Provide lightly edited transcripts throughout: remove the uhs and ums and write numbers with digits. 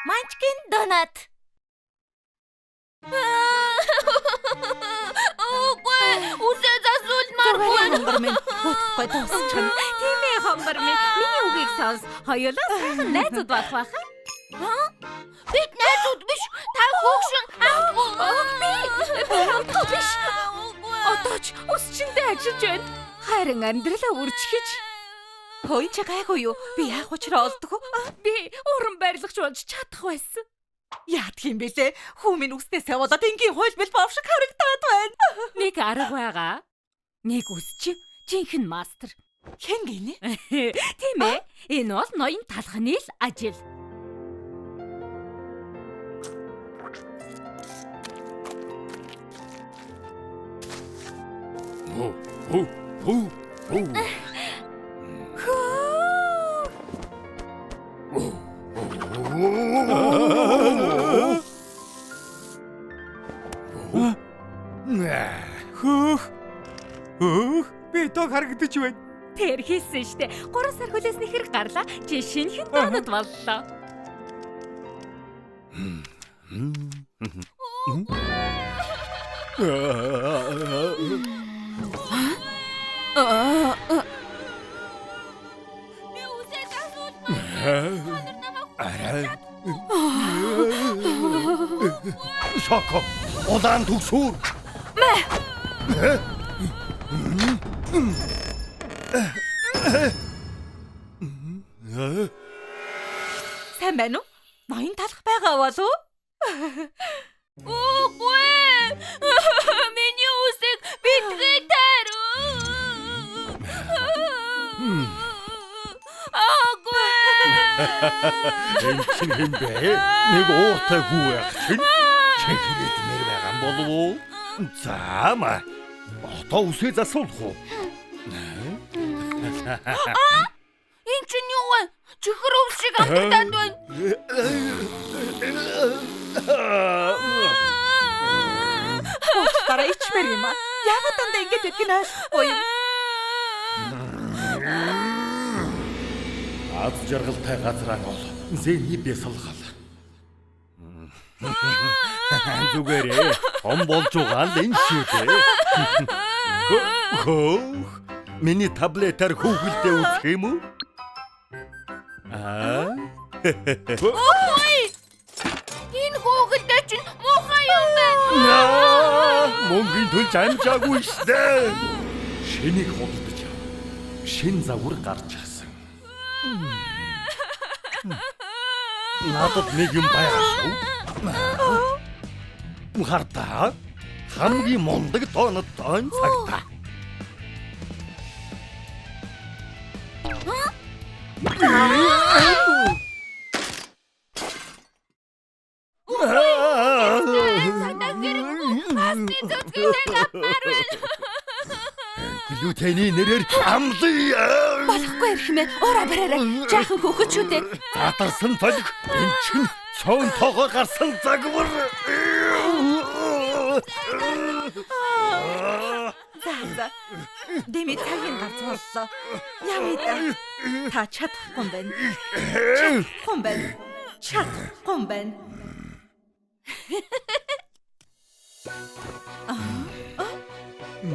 Munchkin donut. Үгүй үсээ засуулмааргүй. Хонгор минь утгагүй дуусчихна. Тийм ээ хонгор минь. Миний үгийг сонс. Хоёулаа сайхан найзууд болох байхаа. Бид найзууд биш. Та хөгшин. Би хамтаа биш. Отооч өсчөндөө ажиллаж байна. Харин амьдралаа үржихэж. Хөөе чи гайгүй юу? Би яах учраа олдгоо? Би уран барилгач болж чадах байсан. Яах юм бэ лээ? Хүмийн үснээсээ болоод энгийн хуйлбал бовшиг харагдаад байна. Нэг арга байгаа. Нэг үсч жинхэнэ мастер. Хэн гинэ? Тийм ээ. Энэ бол ноён талхны л ажил. Би тог харагдаж байна. Тэр хийсэн штэ. 3 сар хүлээсний хэрэг гарлаа. Чи шинэхэн донод боллоо. Би үсээ засуулмаар. Шоко. Удаан төгсүүр. Сайн байна уу? Ноён талах байгаа болов уу? Үгүй. Миний үсийг битгий таруу. Энэ чинь юм бэ? Нэг ууртай хүү яг чинь. Чихэд нэр байгаа юм болов уу? За маа. Одоо үсээ засуулах уу? Энэ чинь юу вэ? Чихэр өв шиг амтаад байна. Тараа ичмэр юм аа. Яагаад дандаа ингэж ядг нь аахгүй юм? Аз жаргалтай газраа бол зэний бясалгал. Зүгээрээ он болж байгаа л энэ шүү дээ. Миний таблетаар хүүхэлдээ үзэх юм уу? Ой! Энэ хөөгөлтэй чинь муухай юм байна. Мөнгөний төлж амжаагүй штэ. Шинийг худалдаж ав. Шин загвар гарч ирсэн. Надад нэг юм байгаа шүү. Хартаа хамгийн мундаг донод дон цагта. Глютений нэрээр амлаа. Болохгүй эрхмээ. Ураа бараарай. Жаахан хөөхөж шүү дээ. Задарсан толг эн чин цоон тоогоор гарсан загвар. За. Дэмий цагийн гарц боллоо. Явъя да. Та чадахгүй юм байна. Чадахгүй юм байна.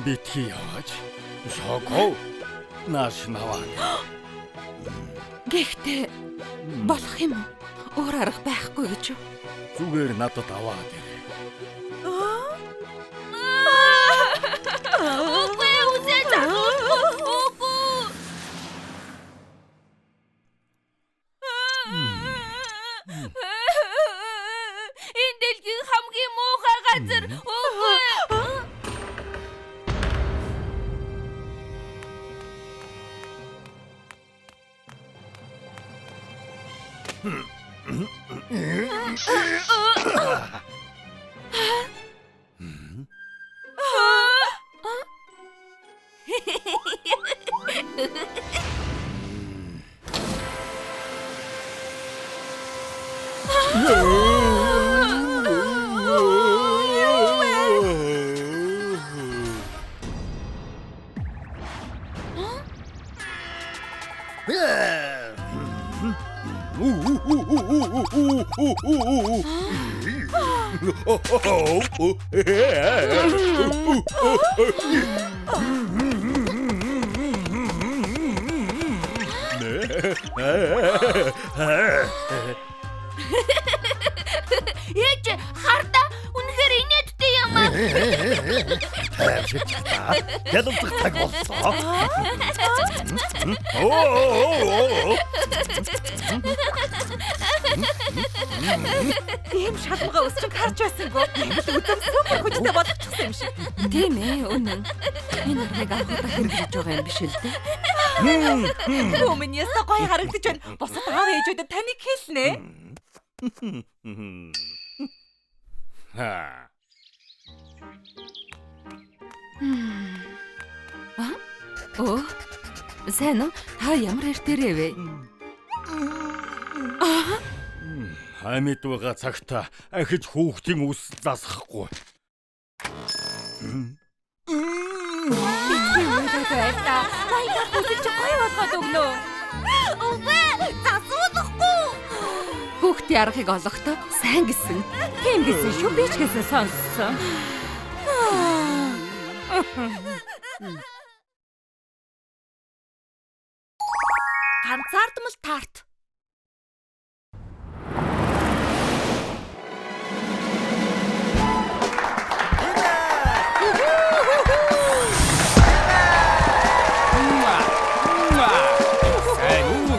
Битгий яваач. Шоко. Нааш наваа. Гэхдээ болох юм уу? Өөр арга байхгүй гэж юу? Зүгээр надад аваад ирээ. Үгүй үсээ засуулмааргүй. Энэ дэлхийн хамгийн муухай газар. Үгүй. Ээж харда үнэхээр инээдтэй юм аа. Ядалдах цаг болцоо. Ийм шалмага өсчөг харж байсангүй. Үдэн супер хүчтэй болгочихсон юм шиг. Тийм ээ, үнэн. Энэ үргийг анхудаа хэрэглэж байгаа юм биш л дээ. Өмнөөс гоё харагдаж байна. Босод аав ээжүүдэд таныг хэлнэ. Оо. Сайн уу? Та ямар хэртэрээ вэ? Амьд байгаа цагта ахиж хүүхдийн үс засахгүй. Байта. Найдаа хүсэж гоё болгоод өгнө. Үгүй, засуулахгүй. Хүүхдийн аргыг олохдоо сайн гисэн. Тийм гисэн шүү би ч гэсэн сонссон. Ганцаардмал тарт.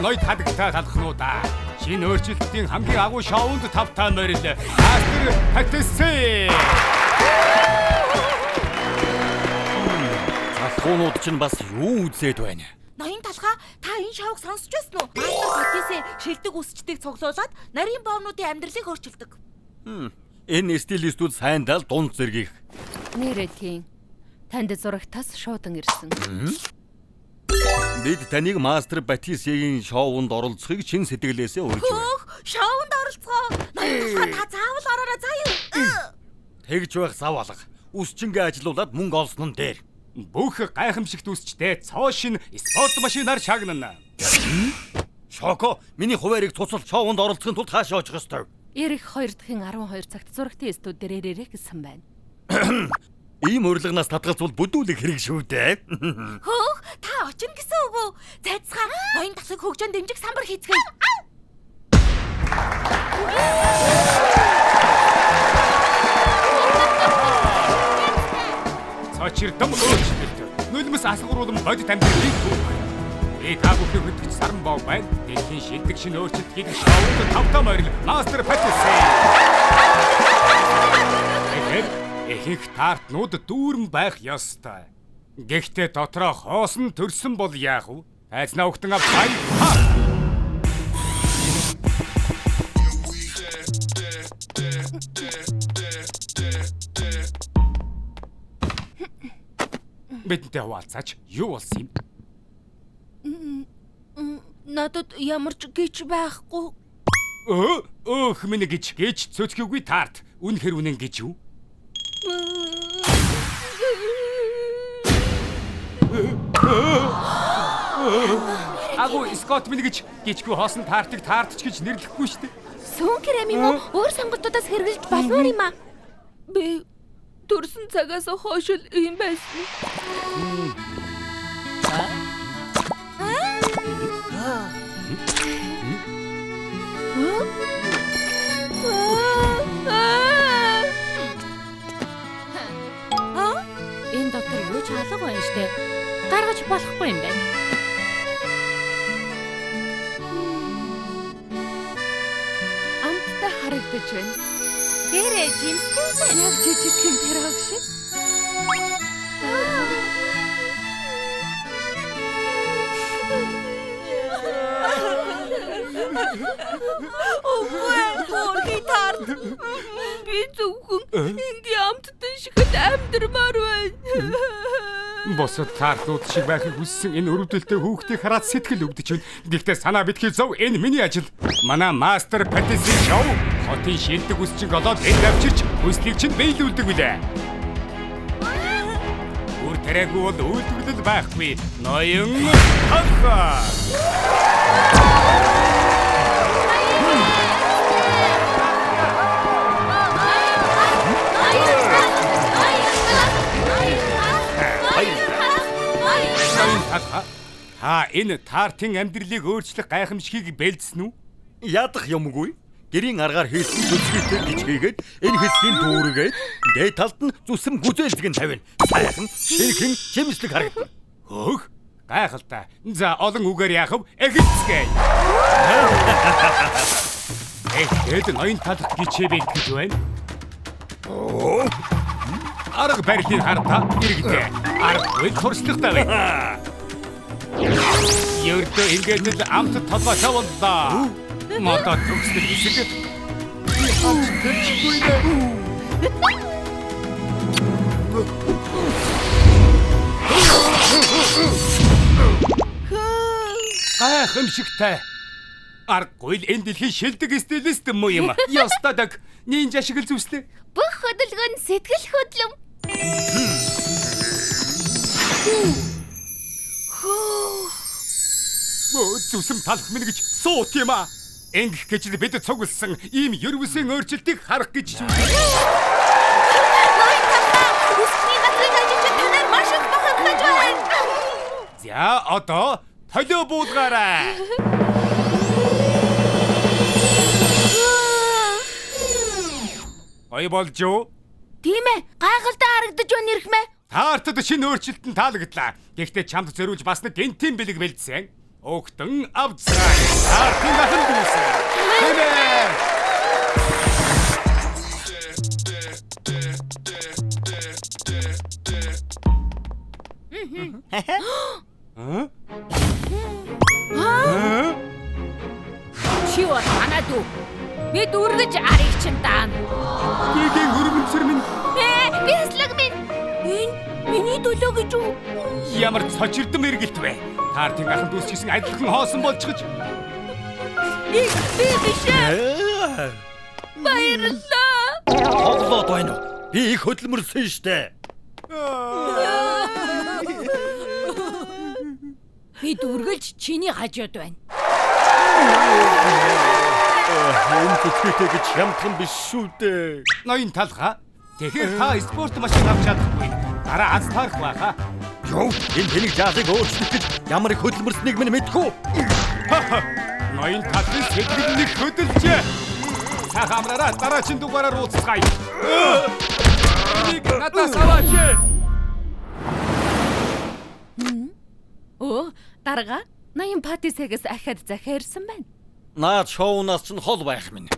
Ной тадагтай талхнуудаа. Шинэ өөрчлөлтийн хамгийн агуу шоунд тавтаа морил. Мастер Патиссе. Залхуунууд ч бас юу үзээд байна? Ноён талхаа та энэ шоуг сонсч байсан уу? Мастер Патиссе шилдэг үсчдийг цуглуулад нарийн боомнуудын амьдралыг өөрчилдөг. Энэ стилистүүд сайн дал дунд зэргийг. Нэрээ тийм. Танд зурагтаас шуудан ирсэн. Бид таныг Мастер Патиссегийн шоунд оролцохыг чин сэтгэлээсээ урьж байна. Шоунд оролцгоо. Ноён талхаа та заавал ороорой заа юу? Тэгж байх зав алга. Үсчингээ ажилуулад мөнгө олсон нь дээр. Бүх гайхамшигт үсчтэй цоошин спорт машинаар шагнана. Шоко, миний хуваарийг цуцал шоунд оролцохын тулд хаашаа очих ёстой? Ирэх 2 дахин 12 цагт зурагтын студиэр ирээрэй гэсэн байна. Ийм урилганаас татгалзуул бүдүүлэх хэрэг шүү дээ. Хөөх, та очино гэсэн үг үү? Зайцгаа ноён талхыг хөгжөөнд дэмжих самбар хийцгээе. Цочирдом өөрчлөлт. Нулимс асгууруулан бодит амьдралыг түүх. Би та бүхний хөдөлгч Саран Бов байна. Дэлхийн шилдэг шинэ өөрчлөлт хийх шоунд тавтаа морил Мастер Патиссе. Ихэнх тартнууд дүүрэн байх ёстой. Гэхдээ дотроо хоосон төрсөн бол яах вэ? Айзнаа өгтөн авцай. Бидэнтэй хуваалцаач. Юу болсон юм? Надад ямар ч гэж байхгүй. Өөх минь гэж цөцгийгүй тарт. Үнэхэр үнэн гэж юу? Агуу Скот минь гэж гिचгүй хоосон тартыг тартч гэж нэрлэхгүй шүү дээ. Сүүн крем юм уу? Өөр сонголтуудаас хэрэглэж болмоор юм аа. Би төрсөн цагаас хойш л ийм байсан. Энэ дотор юу ч алга байна штэ. Гаргаж болохгүй юм байна. Амттай харагдаж байна. Дээрээ жимстэй байна. Яг жижигхэн пирог шиг. Ой, тарт. Би зөвхөн ингийн амттай шихэд амьдрмаар байна. Босод тартууд шиг байхыг хүссэн энэ өрөвдөлтөй хүүхдийг хараад сэтгэл өвдөж байна. Гэхдээ санаа битгий зөв энэ миний ажил. Манай Мастер Патиссе шоу хотын шилдэг үсчиг олоод энэ авчирч хүслийг чинь биелүүлдэг билээ. Үр тариагүй бол үйлдвэрлэл байхгүй. Ноён талхаа. Та энэ тартын амьдралыг өөрчлөх гайхамшигыг бэлдсэн үү? Ядах юмгүй. Гэрийн аргаар хийсэн зүсгийтэй гिचгээгээд энэ хэсгийн дүүргээд дээд талд нь зүсэм гүзээлзэг нь тавина. Сайхан шинхэн жимслэг харагдана. Хөөх, гайхалтай. За олон үгээр яахав? Эхэлцгээе. Тэгэд ноён талх гिचээ бэлтгэж байна. Арга барилыг хартаа иргэдэ. Аргагүй туршлагатай байна. Ердөө ингээд л амт толгой тавууллаа. Мата төгсгөл хэсэг. Амт төрчихгүй нэ. Гайхамшигтай. Аргагүй л энэ дэлхийн шилдэг стилист юм уу? Ястадаг нинжа шиг л зүслээ. Бүх хөдөлгөөн нь сэтгэл хөдлөм. Зүсэм талах минь гэж суут юм а. Ингэх гэж л бид цугласан ийм ервөсөн өөрчлөлтийг харах гэж шүү. Үсний газрын ажилчид танаар маш их бахархаж байна. За одоо толио буулгаарай. Ой болж юу? Тийм ээ, гайхалтай харагдаж байна ирхмээ. Таартад шинэ өөрчлөлтөнд таалагдлаа. Гэхдээ чамд зориулж бас нэг гентийн бэлэг бэлдсэн. Өгтөн авцгаа. Таартын ахын дүүсэн. Хэмээ. Чи бол манад уу? Бид үргэж арыг чин даана. Гэгийн хөрмөнцөр минь Би хэслэг минь. Энэ миний төлөө гэж үү? ямар цочирдом эргэлт вэ? Таартын ахын дүүс гэсэн адилхан хоосон болчихж. Би биш ээ. Баярлалаа. Тоглоод байна уу? Би их хөдөлмөрсөн штэ. Бид үргэлж чиний хажууд байна. Энэ төчтэй гэж хямдхан биш шүү дээ. Ноён талха. Тэгэхээр та спорт машин авч чадахгүй. Дараа аз таарах байхаа. Юу? Энэ тэнийг жаалыг өөрчлөх гэж ямар их хөдөлмөрснийг минь мэдгүй. Ноён талхын сэтгэл нэг хөдөлжээ. Цаах амраараа дараагийн дугаараар уулзцгаая. Энийг надаас аваач. Оо, дарга ноён патисэгээс ахад захиарсан байна. Наад шоунаас ч хол байх минь.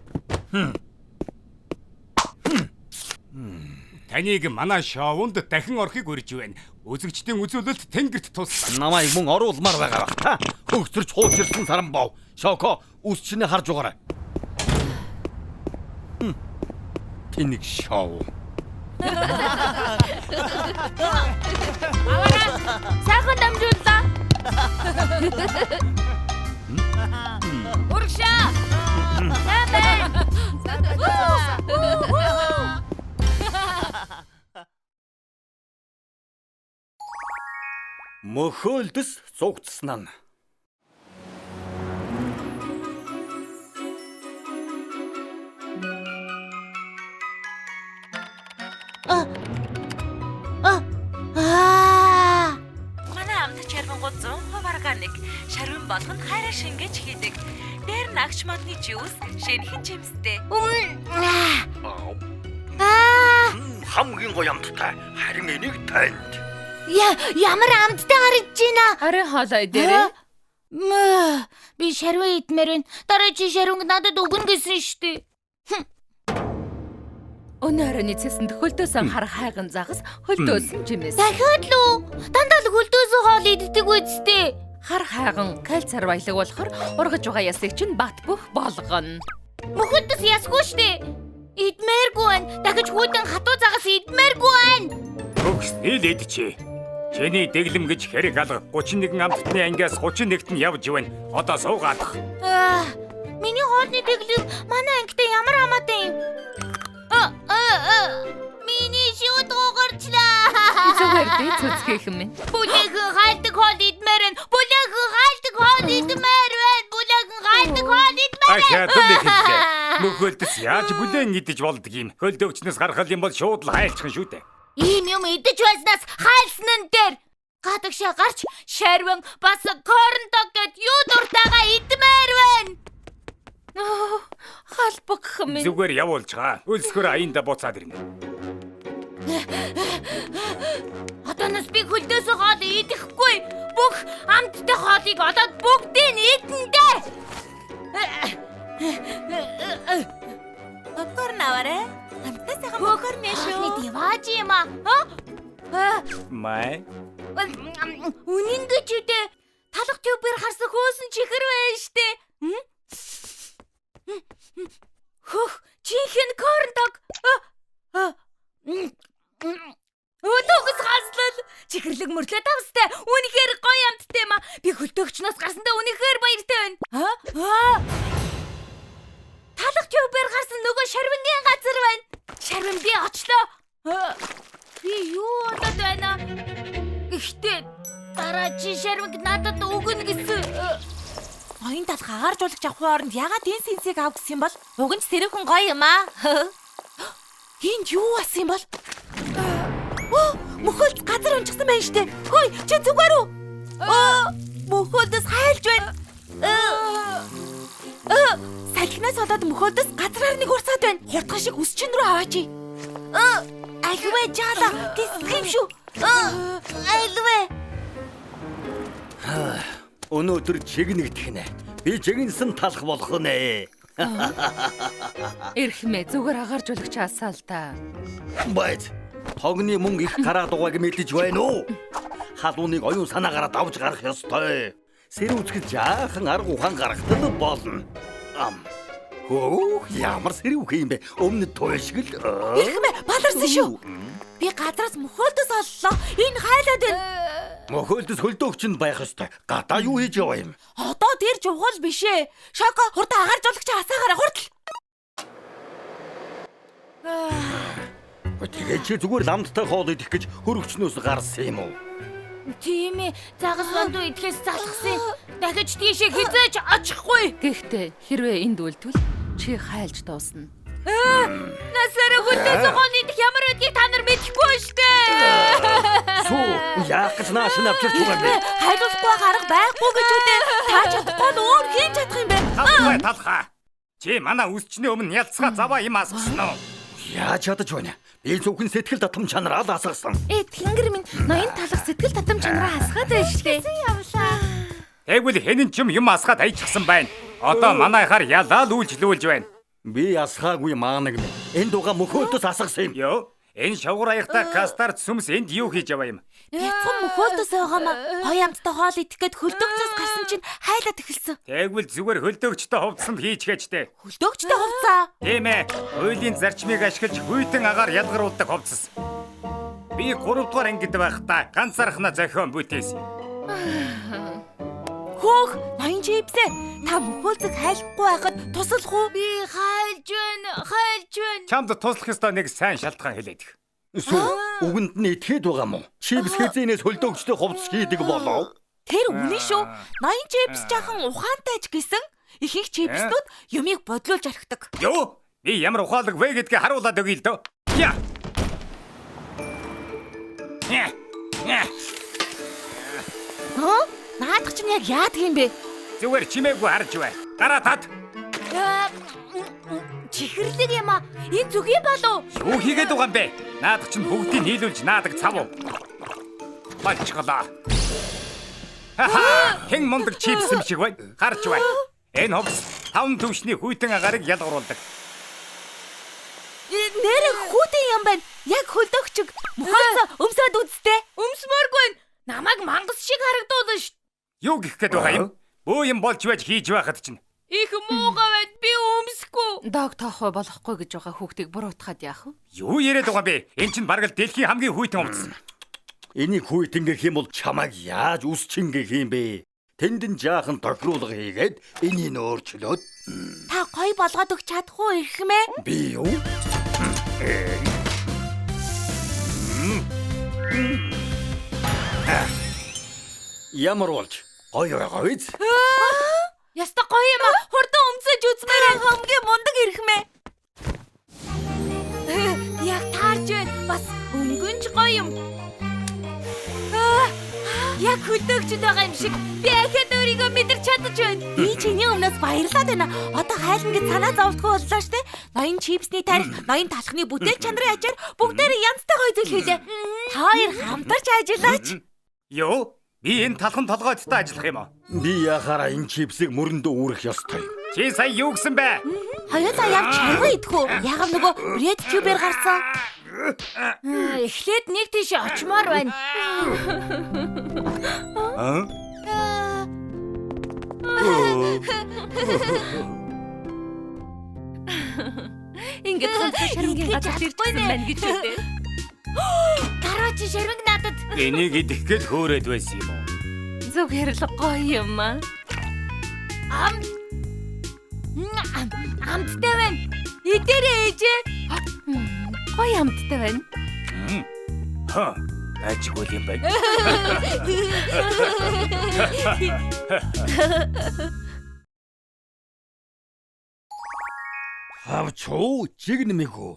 Таныг манай шоунд дахин орохыг урьж байна. Үзэгчдийн үзүүлэлт тэнгэрт тус. Намайг мөн оруулмаар байгаа бах та. Хөгсөрч хуучирсан сарамбов. Шоко үс чинээ харж угаарай. Тэнийг шоу. Сайхан дамжууллаа. Урагшаа. Мөхөөлдөс цугцсан нь. Манай амт чарвангууд 100% органик, шарвин болгонд хайраа шингээж хийдэг. Дээр нь агч модны жуус, шинэхэн жимстэй. Хамгийн гоё амттай. Харин энийг танд. Ямар амттай харагдаж байна. Харин хоолой дээрээ. Би шарваа идмээр байна. Дараа чи шарванг надад өгнө гэсэн штэ. Өнөө оройн цэсэнд хөлдөөсөн харах хайган загас хөлдөөсөн жимээс. Дахиад л дандаа л хөлдөөсөө хоол иддэг үсттэй. Хар хайган кальцар баялаг болохоор ургаж байгаа ясыг чинь бат бөх болгоно. Мөхөдс ясгүй штэ. Идмээргүй байна. Дахиж хүйдэн хатуу загас идмээргүй байна. Төгсний л идчихэ. Чиний дэглэм гэж хэрэг алга 31 амттны ангиас 31-т нь явж байна. Одоо суугаадах. Миний хоолны дэглэм манай ангитай ямар хамаатай юм? Миний шууд угарчлаа. Зүгээр дээ цэцгийх юм. Бүлэхэн хайлтг хоол идмээр байна. Бүлэхэн хайлтг хоол идмээр байна. Бүлэхэн хайлтг хоол идмээр. Ахаа дүлэхэлээ. Мөхөлдөс яаж бүлээн идэж болдг юм. Хөлдөөгчнөөс гаргал юм бол шууд л хайлчхан шүү дээ. Ийм юм идэж байснаас хайлсан нь дээр. Гадагшаа гарч шарвин бас корндог гэд юу дуртайгаа идмээр байна. Халбах минь. Зүгээр явуулж байгаа. Өлсгөр аянда буцаад ирнэ. Одооноос би хөлдөөс хоол идэхгүй. Бүх амттай хоолыг одоо бүгдийг идэндээ. Попкорн аваарай. Амттай сайхан попкорн нэшүү. Хааны дивааж юм аа. Май. Үнэн гэж үдэ. Талах тюбээр харсан хөөсөн чихэр байна штэ. Хөх, чихэн корндог. Өдөгс хаслал. Чихэрлэг мөрлөө тавстай. Үнэхээр гоё амттай юм аа. Би хөлдөөгчнөөс гарсандаа үнэхээр баяртай байна. Талах тюбээр харсан нөгөө шарвингийн газар байна. Шарвин би очлоо. Би юу болоод байна? Гэхдээ дараа чи шарвинг надад өгнө гэсэн. Оюун талх агаар жуулагч авахын оронд ягаад энэ сэнсийг ав гэсэн юм бол? Уг нь сэрүүхэн гоё юм аа. Энд юу басан юм бол? Мөхөлд газар унчихсан байна штэ. Хөөе, чи зүгээр үү? Мөхөлдөс хайлж байна. Салхинаас болоод мөхөлдөс газраар нэг урсаад байна. Хурдхан шиг үсчин рүү аваач. Альвэ жаала, тэсгэм шүү. Альвэ. Өнөөдөр чигнэгдэх нэ. Би чигнэсэн талах болох нэ. Эрхмээ зүгээр агаар жуулагч асаа л да. Байд. Тогны мөнгө их гараад байгааг мэдэж байна уу? Халууныг оюун санаагаараа давж гарах ёстой. Сэрүүцгэж жаахан арга ухаан гаргахтал болно. Ямар сэрүүх юм бэ? Өмнө туйлшгэл. Эрхмээ баларсан шүү. Би газраас мөхөлдөс оллоо. Энэ хайлаад байна. Мөхөлдөс хөлдөөгчөнд байх ёстой. Гадаа юу хийж яваа юм? Одоо дээр жугуул биш ээ. Шоко хурдан агаар жуулагч асаагаараа хурдл. Тэгээ чи зүгээр ламттай хоол идэх гэж хөрөгчнөөс гарсан юм уу? Тийм ээ. Загас бандуу идэхээс залхсан. Дахиж тийшээ хизээж очихгүй. Гэхдээ хэрвээ энд үлдвэл чи хайлж дуусна. Насаараа хөлдөөс хоол идэх ямар гэдгийг та нар мэдэхгүй штэ. Сүү, яах гэж нааш нь авчирч байгаа юм бэ? Хайлуулахгүй гарга байхгүй гэж үдээ. Та чадахгүй нь өөр хийж чадах юм бэ? Талхаа. Чи манай үсчний өмнө ялцгаа заваа юм асгасан уу? Яаж чадаж байна? Би зөвхөн сэтгэл татам чанараа л асгасан. Тэнгэр минь ноён талах сэтгэл татам чанараа асгаад байна штэ. Тэгвэл хэн ч юм асгаад айчихсан байна. Одоо манайхаар ялаа л үйлчлүүлж байна. Би асгаагүй маанаг минь. Энд уга мөхөлдөс асгасан юм. Йоо, энэ шавгар аягтай кастарт сүмс энд юу хийж яваа юм? Бяцхан мөхөлдөс байгаамаа. Гоё амттай хоол идэх гээд хөлдөөгчөөс гарсан чинь хайлаад эхэлсэн. Тэгвэл зүгээр хөлдөөгчтэй хувцсанд хийчихээчтэй. Хөлдөөгчтэй хувцаа. Тийм ээ. Хуулийн зарчмыг ашиглаж хүйтэн агаар ялгаруулдаг хувцас. Би 3 дугаар ангид байхдаа ганцаархнаа зохион бүтээсэн. Хөөх, ноён чипсээ. Та мөхөлдөс хайлахгүй байхад туслах уу? Би хайлж байна. Чамд туслах ёстой нэг сайн шалтгаан хэлээд их. Сүү, үгэнд нь итгэхэд байгаа мó. Чипс хэзээс хөлдөөгчтэй хувцс хийдэг болов? Тэр үнэн шүү. Ноён чипс жаахан ухаантайч гэсэн. Ихэнх чипснүүд юмыг бодлуулж орхидог. Юу? Би ямар ухаалаг вэ гэдгийг харуулад өгье л дөө. Яа. Наадах чинь яг яадаг юм бэ? Зүгээр чимээгүй харж бай. Дараа тад. Чихэрлэг юм аа. Энэ зүг юм болов? Юу хийгээд байгаа юм бэ? Наадах чинь бүгдийг нийлүүлж наадаг цав уу? Болчихлоо. Хэн мундаг чипс юм шиг бай. Харж бай. Энэ хувцас 5 төвшний хүйтэн агарыг ялгаруулдаг. Нэр хүүтэн юм байна. Яг хөлдөөгчөг мөхөлдөө өмсөд үзтээ. Өмсмөргүй. Намайг мангас шиг харагдуулна ш. Юу гэх гээд байгаа юм? Бөө юм болж байж хийж байхад чинь. Их муугаа байд би өмсөхгүй. Дог тоохой болохгүй гэж байгаа хүүхдийг буруутгаад яах вэ? Юу яриад байгаа бэ? Энд чинь бараг л дэлхийн хамгийн хүйтэн хувцас. Энийг хүйтэн гэх юм бол чамайг яаж үсчин гэх юм бэ? Тэнд нь жаахан тохируулга хийгээд энийг өөрчлөөд Та гоё болгоод өгч чадах уу эрхмээ? би юу? Ямар болж гоё байгаа биз? Яста гоё юм аа. Хурдан өмсөж үзмээр хамгийн мундаг эрхмээ. Яг таарж байна. Бас өнгөнч гоё юм. хөвчөд байгаа юм шиг би ахад өөрийгөө мэдэрч чадаж байна. Би чиний өмнөөс баярлаад байна. Одоо хайлна гэж санаа зовдгоо боллоо штэ. Ноён чипсний тарих, ноён талхны бүтээл чанарын ачаар бүгдээрээ янзтай гой зүйл хийлээ. Та хоёр хамтарч ажиллаач. Юу? Би энэ талхан толгойдтой ажиллах юм уу? Би яхаараа энэ чипсийг мөрөндөө үүрэх ёстой. Чи сая юу гэсэн бэ? Хоёулаа явж чарга идэх үү? Ягав нөгөө Red Cube-ээр гарсан. Эхлээд нэг тийш очимоор байна. Ингээд шармгийн газар ирсэн байна гэж үү? Дараа чи шарвинг надад. Энийг идэх гээд хөөрөөд байсан юм уу? Зүгээр л гоё юм аа. Амттай байна. Идэрээ ээжээ. Гоё амттай байна. Ха, ажиггүй юм байна. Хавчуу чигнэмэхүү.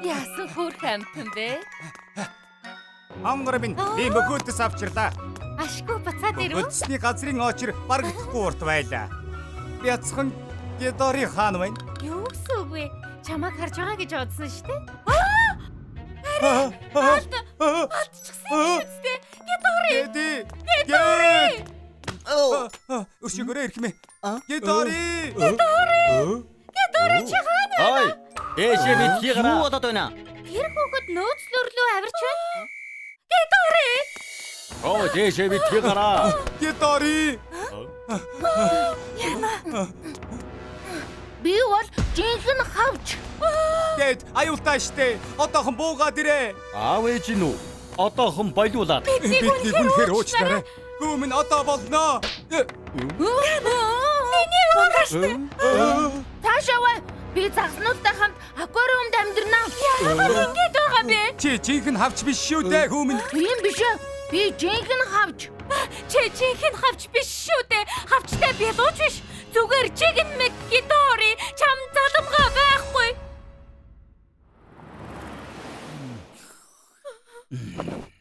Яасан хөөрхөн амтан бэ? Ангар минь би мөхөөдөс авчирлаа. Ашгүй бацаад ирв. Өдсний газрын очир барагдахгүй урт байлаа. Бяцхан Гедори хаан байна. Юу гэсэн үг вэ? Чамайг харж байгаа гэж бодсон шүү дээ. Геди. Гедори. Өшигөрөө ирэх мэ. Гедори. Гедори чи хаана? Ой, ээшээ битгий гараа. Юу бодоод байна? Тэр хүүхэд нөөцлөрлөө авирч байна. Гедори. Оо, ээшээ битгий гараа. Гедори. Би бол жинхэнэ хавч. Гэт аюултай штэ. Одоохон буугаад ирээ. Аав ээж нь үү? Одоохон болиулаад. Бидний үнэхээр уучлаарай. Гүмэн одоо болноо. Миний угаас. Таашаа би загснуудтай хамт аквариумд амьдрнаа. Яагаад ингэж байгаа бэ? Чи жинхэнэ хавч биш шүү дээ гүмэн. Тийм биш ээ. Би жинхэнэ хавч. Чи жинхэнэ хавч биш шүү дээ. Хавчтай би лууч биш. Зүгээр чигэн мэд Гедори чам заламгаа байхгүй.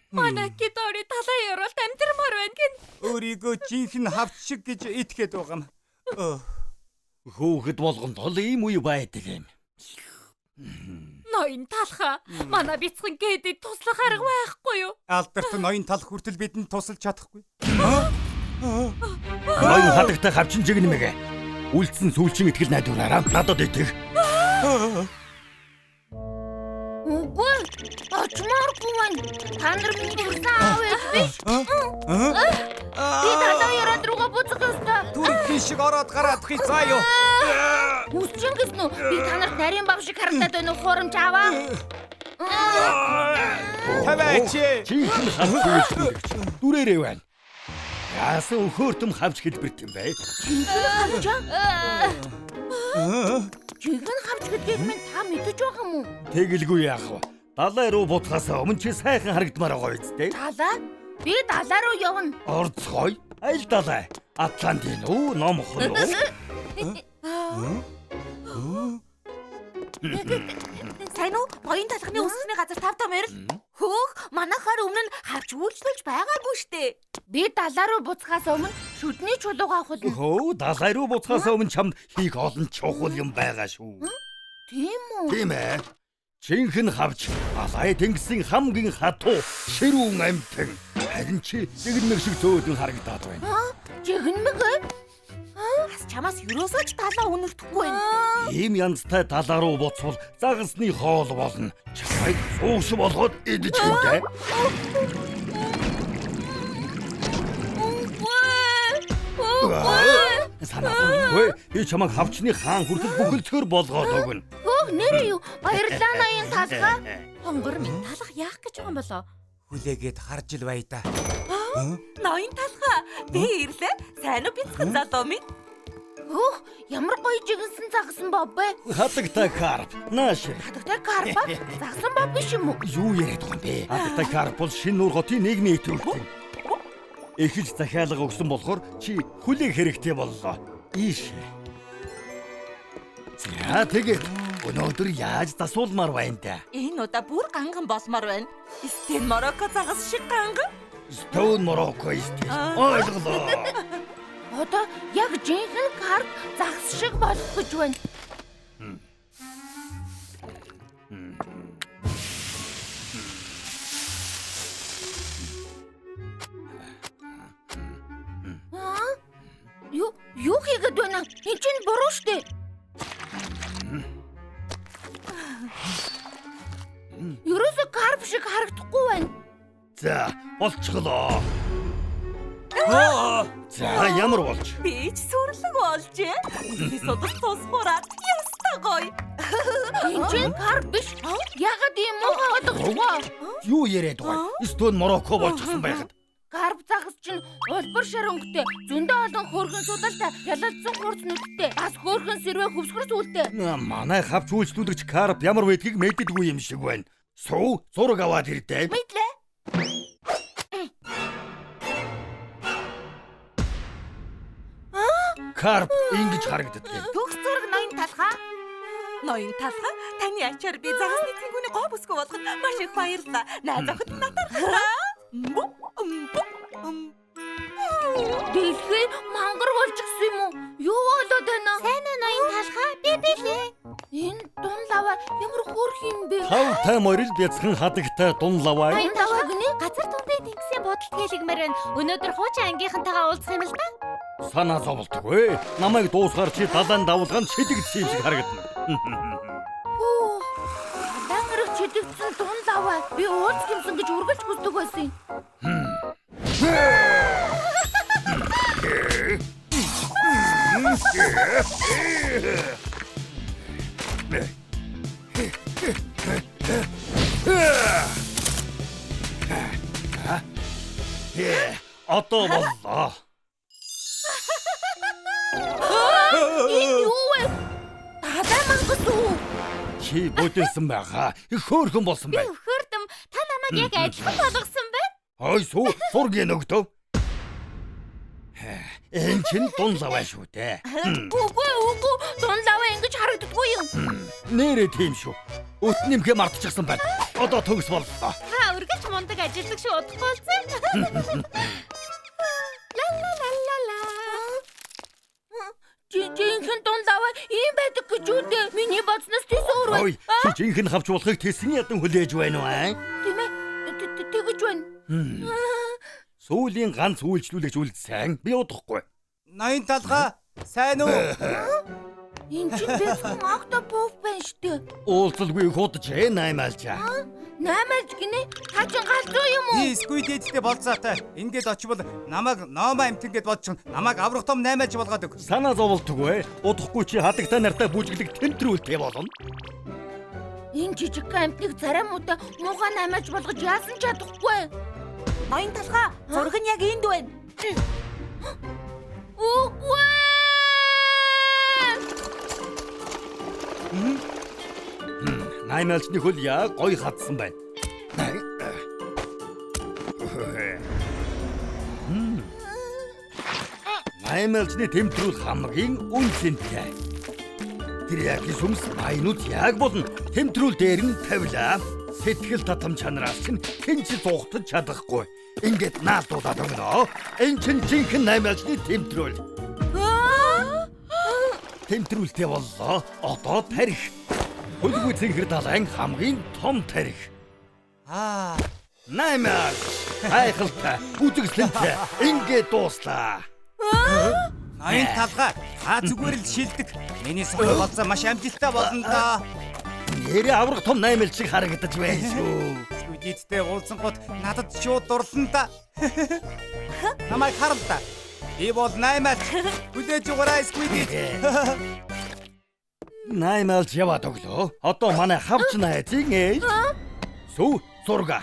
Манай Гедори талаа яралт амьдрмаар байна гин. Өөрийгөө жинхэнэ хавч шиг гэж итгээд байгаа юм. Хүүхэд болгонд тол ийм үе байдаг юм. Ноён талха. Манай бяцхан Гэдэд туслах арга байхгүй юу? Алдарт ноён тал хүртэл бидэнд тусалж чадахгүй. Ноён хадагтай хавчин чигнэмэг. Үлдсэн сүүлчийн итгэл найдвараараа надад итгэх. Үгүй. Очмааргүй байна. Та нар миний хүрсэн аав ээж биш. Би талаа яраад руугаа буцах ёстой. Түрхий шиг ороод гараадах заа юу. Үсчин гэсэн үү? Би та нарт нарийн бав шиг харагдаад байна уу? Хурамч аваа. Таваач. Чихэн хавчин дүрээрээ байна. Яасан өхөөртөм хавч хэлбэрт юм бэ? Жигэн хавч гэдгийг минь та мэдэж байгаа юм уу? Тэгэлгүй яах вэ? Далай руу буцахаас өмнө чи сайхан харагдмаар байгаа үстэй. Далаа? Би далаа руу явна. Орцгой. Аль далай? Атлантын уу, Номхон уу? Сайн уу? Ноён талхны өсгөний газар тав тамаар л. Хөөх, манайхаар өмнө нь хавч үйлчлүүлж байгаагүй штэ. Би далаа руу буцахаас өмнө шүдний чулуугаа хулна. Хөө, далай руу буцахаас өмнө чамд хийх олон чухал юм байгаа шүү. Тийм үү? Тийм ээ. Жинхэнэ хавч алай тэнгисийн хамгийн хатуу ширүүн амьтан. Харин чи жигнэг шиг зөөлөн харагдаад байна. Жигэн мэг? Бас чамаас юусоо ч талаа үнэртэхгүй байна. Ийм янзтай далаа руу буцвал загасны хоол болно. Чамайг сууш болгоод идэж хинтэй. Санаагүй. Би чамайг хавчны хаан хүртэл бүхэлдгээр болгоод өгнө. Хөөх нэр юу? Баярлалаа ноён талхаа. Хонгор минь талах яах гэж байгаа юм болоо? Хүлээгээд харж ил бай та. Ноён талхаа. Би ирлээ. Сайн уу бяцхан залуу минь? Хөөх ямар гоё жигэнсэн загсан боб бэ? Хатагтай карп. Нааш. Хатагтай карпа загсан боб биш юм уу? Юу яриад байгаа юм бэ? Хатагтай карп бол шинэ нур хотын нийгмийн итвэлтэн. Эхэлж захиалга өгсөн болохоор чи хүлээх хэрэгтэй боллоо. Ийш. За тэгээд Өнөөдөр яаж засуулмаар байна та? Энэ удаа бүр ганган болмоор байна. Стен Марокко загас шиг ганган. Stone Morocco истээ. Ойлголоо. Одоо яг жинхэнэ карп загас шиг болох гэж байна. Юу хийгээд байна? Энд чинь буруу штэ. Ерөөсө карп шиг харагдахгүй байна. За, болчихлоо. За, ямар болж? Би ч сүрлэг болжээ. Содос тосхораад яста гоё. Энд чинь карп биш. Ягаад ийм муу гадагшгүй? Юу яриад байгаа? Stone Morocco болчихсон байхад. Карп загас чинь улбар шарангатай, зөндөө олон хөөрхөн судалтай, ялалцсан хурц нүдтэй, бас хөөрхөн сэрвэ хөвсгөр сүлтэй. Манай хавч үйлчлүүлэгч Карп ямар байдгийг мэддэггүй юм шиг байна. Суу, зураг аваад ирдээ. Мэдлээ. Карп ингэж харагддаг. Төгс зураг ноён талхаа. Ноён талхаа таны ачаар би загасны цэнгүүний гоо бүсгүй болгоход маш их баярлалаа. Найз охид натархаа. Дэлхий мангар болчихсон юм уу? Юу болоод байна? Сайн уу ноён талхаа? Би билээ. Энэ дун лава ямар хөөрх юм бэ? Хав тай морил бяцхан хадагтай дун лаваа. Ноён талхаа гинэ? Газар тундын тэнгисийн бодолт хэлгмээр байна. Өнөөдөр хуучин ангийнхантайгаа уулзах юм л да. Санаа зовлтгүй. Намайг дуусгаар чи далайн давлгаанд шидэгдсэн юм шиг харагдана. Хөө. Дангэрэг чидэгдсэн дун лава. Би ууц гимсэн гэж үргэлж хүсдэг байсан юм. Одоо боллоо. Энэ юу вэ? Дадаа мангас уу? Чи бодсон байгаа. Их хөөрхөн болсон байна. Хөрдөм та намайг яг адилхан болгосон байна. Ой суу, сургийн өгдөө. Энэ чин дун лаваа шүү дээ. Үгүй, дун лава ингэж харагддаггүй юм. Нэрээ тийм шүү. Өтнэмхээ мартчихсан байна. Одоо төгс боллоо. Та үргэлж мундаг ажилладаг шүү удахгүй болсон. Жинхэнэ дун лава ийм байдаг гэж үдээ. Миний бодсноос тийс өөр байна. Ой, чи жинхэнэ хавч болохыг тесэн ядан хүлээж байна уу аа? Тийм ээ. Тэгэж байна. Сүүлийн ганц үйлчлүүлэгч үлдсэн. Би удахгүй. Ноён талхаа сайн уу? Энд чинь бяцхан октопус байна штэ. Уулзалгүй худж наймаалчаа. Наймаалж гинэ? Та чинь галзуу юм уу? Би скүйдэдтэй болцоотой. Ингээд очивол намайг ноoma амтэнгээд бодчихно. Намайг аврах том наймаалж болгоод өг. Санаа зовлтгүй. Удахгүй чи хадагтай нартай бүжиглэг тэмтрүүлтэй болно. Энэ жижиг амтныг царамуудаа муухай наймаалж болгож яасан ч чадахгүй. Ноён талхаа зураг нь яг энд байна. Үгүй. Наймаалчны хөл яа гой хатсан байна. Наймаалчны тэмдрүүл хамгийн үнцэнтэй. Тэр яг сүмс майнууд яг болно. Тэмдрүүл дээр нь тавилаа. Сэтгэл татам чанараас чинь хинч зугтаж чадахгүй. Ингээд наалдуулаад өгнө. Энэ чинь жинхэнэ наймаалчны тэмдрүүл. Тэмдрүүлтэй боллоо. Одоо тарих. Хөлгүй цэнхэр далайн хамгийн том тарих. Наймаал. Хайхалтай, үзэгсэлтэй. Ингээд дууслаа. Ноён талхаа та зүгээр л шилдэг. Миний сохол болцоо маш амжилттай болно доо. Нэрээ аврах том наймаал шиг харагдаж байна шүү. Скүйдэдтэй уулзсан гот надад шууд дурлан да. Намайг харал та. Би бол наймаалч. Хүлээж угаарай скүйдэд. Наймаалч яваад өглөө. Одоо манай хавч найзын ээж. Сүү, зурга.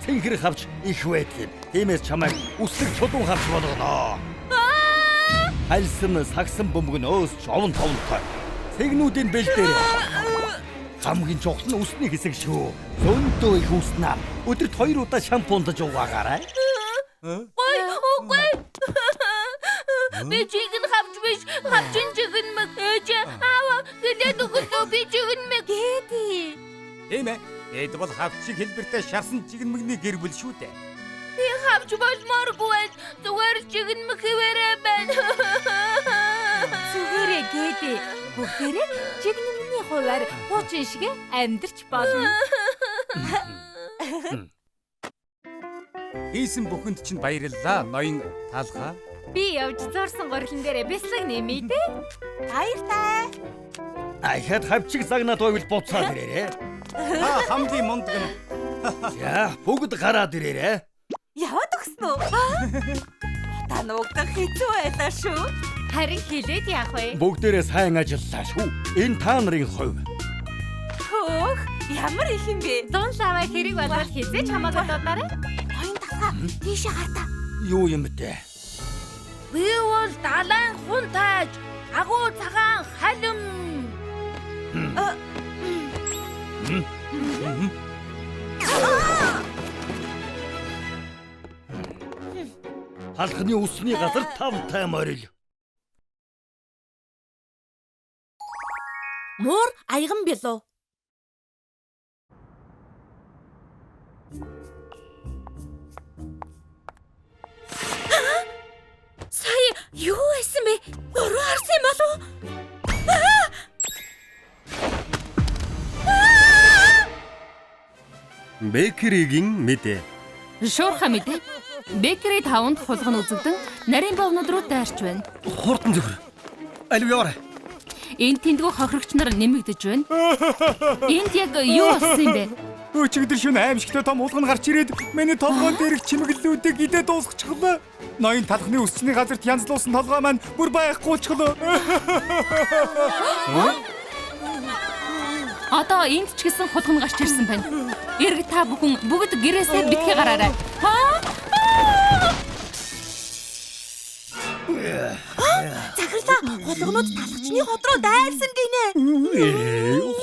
Цэнхэр хавч их байдаг. Тиймээс чамайг үсэг чулуун хавч болгоно. Хальсан сагсан бөмбөгнөөс жовн товлтой. Цэгнүүдийн бэл дээр. Хамгийн чухал нь үсний хэсэг шүү. Зөндөө их үснэ. Өдөрт 2 удаа шампундаж угаагаарай. Үгүй. Би жинхэнэ хавч биш хавчин чигнэмэг ээж аава хэлээд өгөлөө би чигнэмэг Гэди. Тийм ээ. Эд бол хавчиг хэлбэртэй шарсан чигнэмэгний гэр бүл шүү дээ. би хавч болмооргүй байна. Зүгээр чигнэмэг хэвээрээ байна. Зүгээрээ Гэди. Бүгдээрээ чигнэмний хуваар хуучин шиг амьдарч болно. Хийсэн бүхэнд чинь баярлалаа. Ноён таалгаа. Би явж зурсан горлон дээр бяцлаг нэмээ дээ. Баяртай. Ахад хавчиг загнаад байвал буцаад ирээрээ. Та хамгийн мундаг нь. За, бүгд гараад ирээрээ. Яваад өгсөн үү? Та нуугдах хэцүү байлаа шүү. Харин хэлээд яах вэ? Бүгдээрээ сайн ажиллалаа шүү. Энэ та нарын хувь. Хөөх, ямар их юм бэ? Дун лаваа хэрэг болоод хизээч хамаагүй дуудаарай. Хоёрын талхаа тийшээ гартаа. Юу юм бэ? Би бол далайн хун тааж агуу цагаан халим. Халхны усны газар 5 тайморил. Муур аяган билүү. Сая юу байсан бэ? Өрөө харсан юм болов уу? Бэкеригийн мэдээ. Шуурхаа мэдээ. Бэкери 5-нд хулган үзэгдэн нарийн бовнууд руу дайрч байна. Хурдан зөвхөр. Алив яваарай. Энд тэндгүү хохирогч нар нэмэгдэж байна. Энд яг юу болсон юм бэ? Өчигдөр шөнө аимшигтай том уулган гарч ирээд миний толгойн дээрх чимэглэлүүдийг идээ дуусгачихлаа. Ноён талхны өсчний газарт янзлуулсан толгой маань бүр байхгүйчихлоо. Одоо энд ч гэсэн хулган гарч ирсэн байна. Эрг та бүхэн бүгд гэрээсээ битгий гараарай. Захирлаа, хулганууд талхчны хот руу дайрсан гинэ.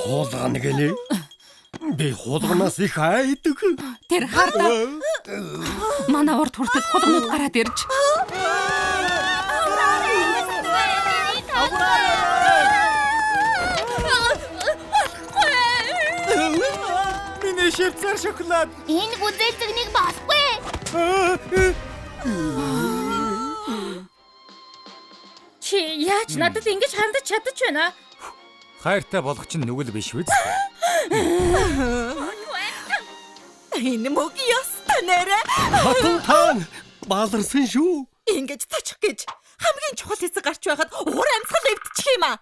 Хулган гэнэ. Би хулганаас их айдаг. Тэр хардаа. Манай урд хүртэл хулганууд гараад ирж. Миний шивцар шоколад. Энэ бүзэлцэгнийг болохгүй. Чи яаж надад ингэж хандаж чадаж байна? Хайртай болох чинь нүгэл биш үү? Энэ мөг ёстой нэрэ. Хатан таан бааларсан шүү. Ингэж тачих гэж хамгийн чухал хэсэг гарч байхад уур амьсгал эвдчих юм аа.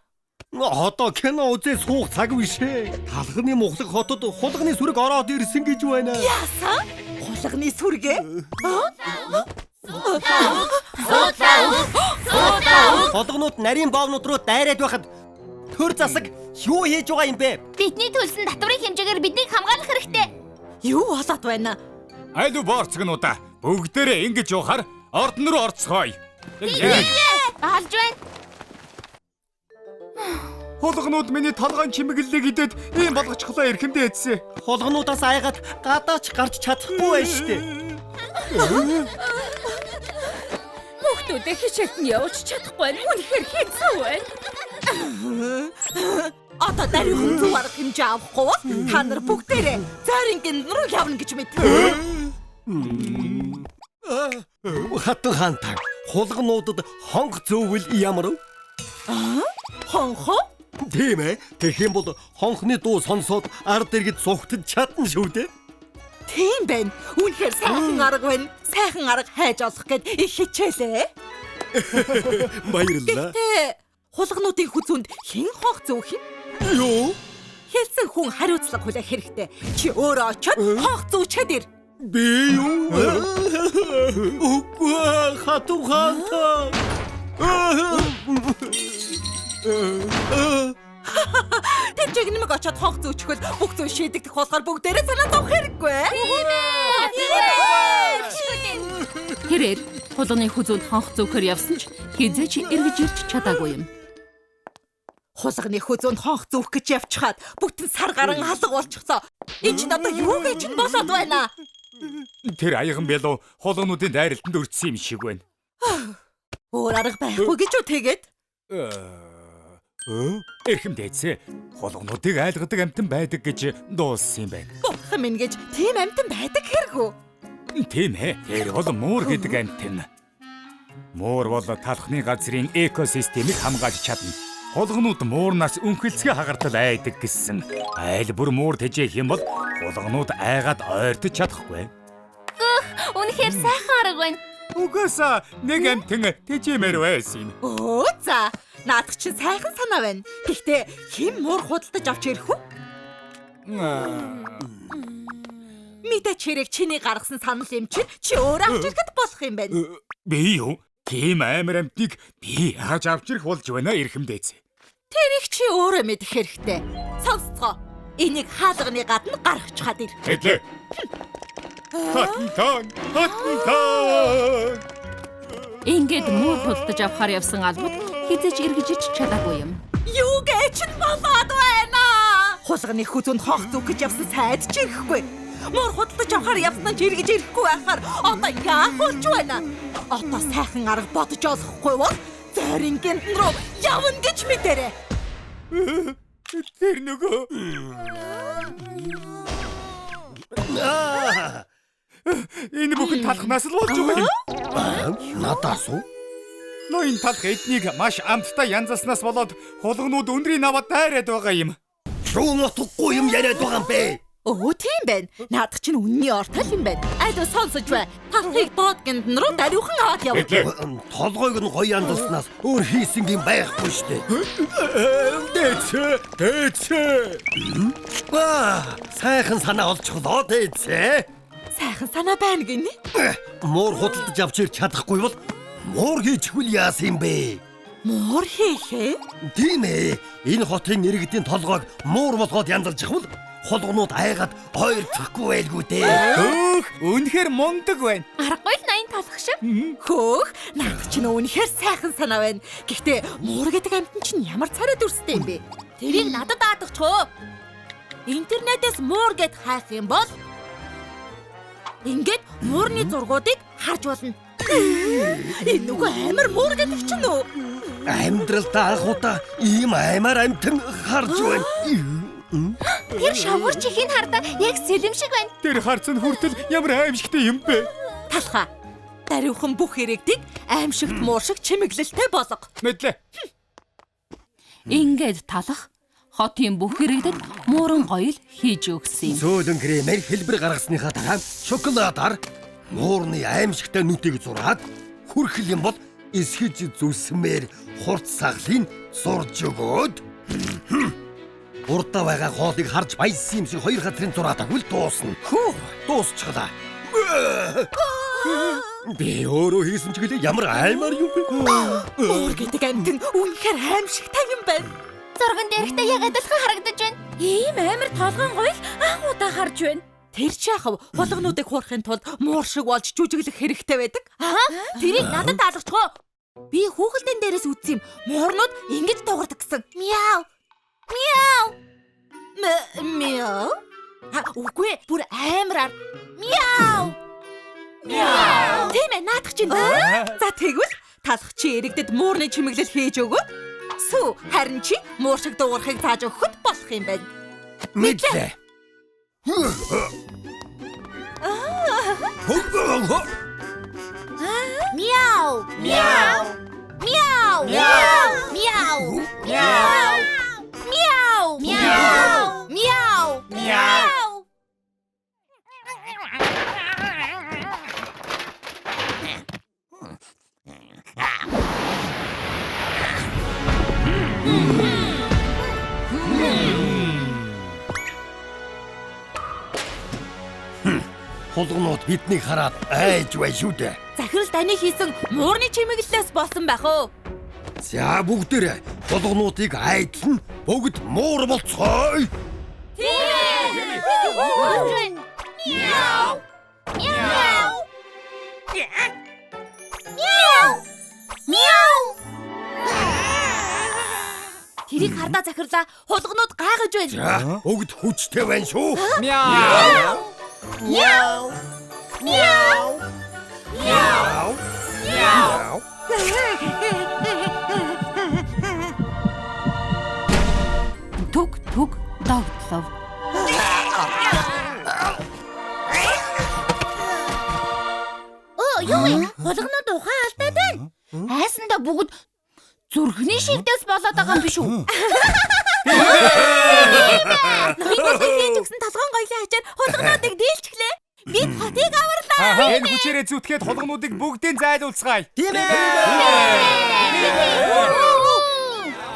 Одоо кино үзээ суух цаг бишээ. Талхны мухлаг хотод хулганы сүрэг ороод ирсэн гэж байна. Яасан? Хулганы сүргээ? Хулганууд нарийн боовнууд руу дайраад байхад төр засаг юу хийж байгаа юм бэ? Бидний төлсөн татврын хэмжээгээр биднийг хамгаалах хэрэгтэй. Юу болоод байна? Алуу борцгнуудаа бүгдээрээ ингэж явахаар ордон руу орцгоё. Алж байна. Хулганууд миний толгойн чимэглэлийг идээд ийм болгочихлоо эрхэндээ эдсэн. Хулгануудаас айгаад гадаач гарч чадахгүй байж штэ. Хүүхдүүдээ хичээлд нь явуулж чадахгүй нь үнэхээр хэцүү байна. Одоо дарийн хүнзүү арга хэмжээ авахгүй бол та нар бүгдээрээ зайрингийн руу явна гэж мэд. Хатан хаантаа хулгануудад хонх зөөвөл ямар вэ? Хонхо? Тийм ээ. Тэгэх юм бол хонхны дуу сонсоод ард иргэд зүгтж чадна шүү дээ. Тийм байна. Үнэхээр сайхан арга байна. Сайхан арга хайж олох гэд их хичээлээ. Баярлалаа. Хулгануудын хүзүүнд хэн хонх зөөх юм? Юу? Хэлсэн хүн хариуцлага хүлээх хэрэгтэй. Чи өөрөө очиод хонх зүүчээд ир. Би юу? Үгүй хатан хаантаа. Тэр чигнэмэг очиод хонх зүүчихвэл бүх зүйл шийдэгдэх болохоор бүгдээрээ санаа зовх хэрэггүй. Тэрээр хулганы хүзүүнд хонх зөөхөр явсан ч хизээч эргэж ирч чадаагүй юм. Хулганы хүзүүнд хонх зүүх гэж явчихад бүтэн сар гарan алга болчихлоо. Энэ чинь одоо юу гэж нь болоод байна? Тэр аяган бэлөө хулгануудын дайралтанд өртсөн юм шиг байна. Өөр арга байхгүй гэж үү тэгээд? Эрхэм дээдсээ хулгунуудыг айлгадаг амтан байдаг гэж дууссан юм байна. Бурхан минь гэж тийм амтан байдаг хэрэггүй. Тийм ээ. Тэр бол муур гэдэг амтан. Муур бол талхны газрын экосистемийг хамгаалж чадна. Хулгунууд муурнаас өнхөлцгөө хагартал айдаг гэсэн. Айл бүр муур тэжээх юм бол хулгунууд айгаад ойртож чадахгүй. Үнэхээр сайхан арга байна. Угаасаа нэг амтан тэжээмээр байсан юм. Оо за, наадах чинь сайхан санаа байна. Гэхдээ хэн муур худалдаж авч ирэх вэ? Мэдээч хэрэг чиний гаргасан санал юм чи өөрөө авч ирэхэд болох юм байна. Би юу? Тийм амар амтныг би яаж авч ирэх болж байна эрхэм дээдсээ. Тэрийг чи өөрөө мэдэх хэрэгтэй. Сонсцгоо. Энийг хаалганы гадна гаргачихад ир. Хэдлээ. Хатан. Ингээд муу худалдаж авахар явсан албад хизэж эргэж ич чадаагүй юм. Юу гэж нь болоод байна? Хулганы хүзүүнд хоох зүг гэж явсан сайд ч ирэхгүй. Муур худалдаж авахар явсан ч эргэж ирэхгүй байхаар одоо яах болж байна? Одоо сайхан арга бодож олохгүй бол Зорингийн руу явна гэж мэдэрээ. Тэр нөгөө энэ бүхэн талхнаас л болж байгаа юм. Надаас уу? Ноён талх эднийг маш амттай янзалснаас болоод хулгунууд өндрийн аваад дайраад байгаа юм. Шуум утгагүй юм яриад байгаа юм бэ? Оо тийм байна. Наадах чинь үнний ортол юм байна. Айдуу сонсож бай. Талхыг доод гиндан руу даруйхан аваад яв. Толгойг нь гоё янзалснаас өөр хийсэн юм байхгүй штэ. Дээдсээ. Сайхан санаа олчихлоо дээдсээ. Сайхан санаа байна гинэ. Муур худалдаж авч ирч чадахгүй бол муур хийчихвэл яасан юм бэ? Муур хийхээ? Тийм ээ. Энэ хотын иргэдийн толгойг муур болгоод янзалж ихвэл хулгунууд айгаад ойртохгүй байлгүй дээ. Хөөх, үнэхээр мундаг байна. Аргагүй л 80 талах шиг. Хөөх, наад чинь үнэхээр сайхан санаа байна. Гэхдээ муур гэдэг амтан чинь ямар царай дүрстэй юм бэ? Тэрийг надад даадагч. Интернетээс муур гэд хайх юм бол ингээд муурны зургуудыг харж болно. Энэ нөгөө амар муур гэдэг чинь үү? Амьдралдаа анхудаа ийм аймаар амтан харж байна. Тэр шавар чихийг хардаа яг сэлэм шиг байна. Тэр харцсан хүртэл ямар аимшигтай юм бэ? Талхаа. Даруйхан бүх иргэдийг аимшигт муур шиг чимэглэлтэй болго. Мэдлээ. Ингээд талах хотын бүх иргэдэд мууран гоёл хийж өгсөн юм. Зөөлөн кремээр хэлбэр гаргасныхаа дараа шоколадаар муурны аимшигтай нүдийг зураад хүрхэл юм бол эсгэж зүсмээр хурц саглыг зурж өгөөд урдаа байгаа хоолыг харж баясан юм шиг хоёр хатрын зураад агвал дуусна. Хөө, дуусчихлаа. Би өөрөө хийсэн ч гэлээ ямар аймаар юм бэ? Муур гэдэг амтан үнэхээр аимшигтай юм байна. Зурган дээрхтээ яг адилхан харагдаж байна. Ийм амар толгойн гоёл анхудаа харж байна. Тэр ч яхав хулгунуудыг хуурахын тулд муур шиг болж жүжиглэх хэрэгтэй байдаг. Тэрийг надад даалгач. Би хүүхэлдэн дээрээс үзсэн юм. Муурнууд ингэж дуурдаг гэсэн. Мяу. Мяу. Мяу. Үгүй бүр амараар. Мяу. Мяу. Тийм ээ наадах чинь. За тэгвэл талах чи иргэдэд муурны чимэглэл хийж өгөөд сүү харин чи муур шиг дуурахыг зааж өгөхөд болох юм байна. Мэдлээ. Мяу. Мяу. Мяу. Мяу. Мяу. Мяу. Мяу. Мяу. Мяу. Мяу. Хулгунууд биднийг хараад айж бай шүү дээ. Захирал таны хийсэн муурны чимэглэлээс болсон байх уу? За бүгдээрээ хулгунуудыг айдлан бүгд муур болцгоо. Мяу. Мяу. Мяу. Мяу. Тэрийг хардаа захирлаа хулгунууд гайхаж байна. За бүгд хүчтэй байна шүү. Мяу. Мяу. Мяу. Мяу. Мяу. Айсанда бүгд зүрхний шигдээс болоод байгаа юм биш үү? Ноёнгоос хийж өгсөн толгойн гоёлын хажаар хулгнуудыг дийлчихлээ. Бид хотыг аварлаа. Энэ хүчээрээ зүтгээд хулгнуудыг бүгдийг зайлуулцгаая. Тийм ээ.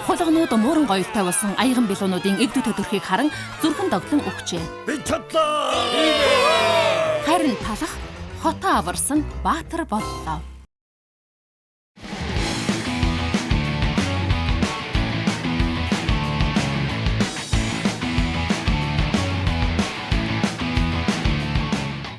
Хулганууд мууран гоёлтой болсон аяган билуунуудын эгдүү төдөрхийг харан зүрхэн доглон өгчээ. Би чадлаа. Харин талах хотоо аварсан баатар боллоо.